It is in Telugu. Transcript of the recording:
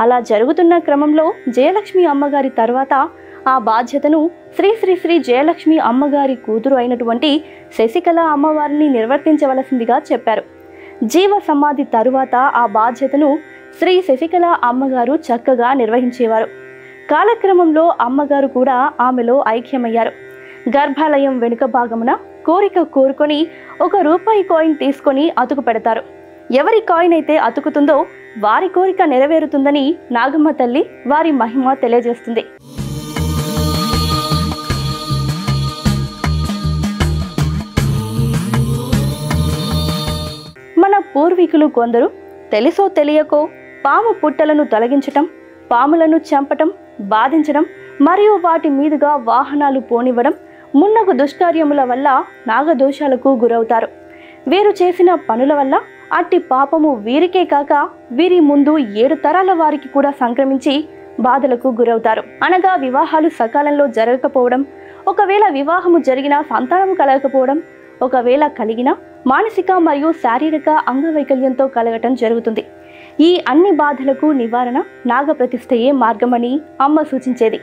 అలా జరుగుతున్న క్రమంలో జయలక్ష్మి అమ్మగారి తర్వాత ఆ బాధ్యతను శ్రీ శ్రీ శ్రీ జయలక్ష్మి అమ్మగారి కూతురు అయినటువంటి శశికళ అమ్మవారిని నిర్వర్తించవలసిందిగా చెప్పారు. జీవ సమాధి తరువాత ఆ బాధ్యతను శ్రీ శశికళ అమ్మగారు చక్కగా నిర్వహించేవారు. కాలక్రమంలో అమ్మగారు కూడా ఆమెలో ఐక్యమయ్యారు. గర్భాలయం వెనుక భాగమున కోరిక కోరుకొని ₹1 కాయిన్ తీసుకొని అతుకు పెడతారు. ఎవరి కాయిన్ అయితే అతుకుతుందో వారి కోరిక నెరవేరుతుందని నాగమ్మ తల్లి వారి మహిమ తెలియజేస్తుంది. మన పూర్వీకులు కొందరు తెలుసో తెలియకో పాము పుట్టలను తొలగించటం, పాములను చంపటం, బాధించడం మరియు వాటి మీదుగా వాహనాలు పోనివ్వడం మున్నగు దుష్కార్యముల వల్ల నాగదోషాలకు గురవుతారు. వీరు చేసిన పనుల వల్ల అట్టి పాపము వీరికే కాక వీరి ముందు 7 తరాల వారికి కూడా సంక్రమించి బాధలకు గురవుతారు. అనగా వివాహాలు సకాలంలో జరగకపోవడం, ఒకవేళ వివాహము జరిగినా సంతానము కలగకపోవడం, ఒకవేళ కలిగిన మానసిక మరియు శారీరక అంగవైకల్యంతో కలగటం జరుగుతుంది. ఈ అన్ని బాధలకు నివారణ నాగప్రతిష్ఠయే మార్గమని అమ్మ సూచించేది.